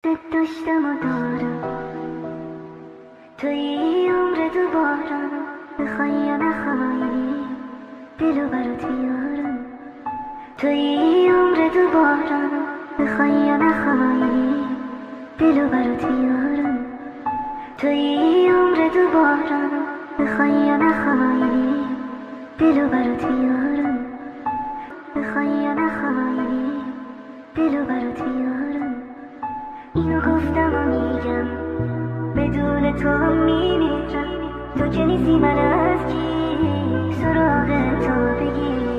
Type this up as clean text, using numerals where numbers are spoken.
داشتم و دارم توی عمر دوباره، بخوای یا نخوای دلو برات بیارم. توی عمر دوباره، بخوای یا نخوای دلو برات بیارم. توی عمر دوباره، بخوای یا نخوای دلو برات بیارم. بخوای یا نخوای دلو برات بیارم. اینو گفتم و میگم بدون تو هم میمیرم. تو که نیستی من از کی سراغ تو بگیرم.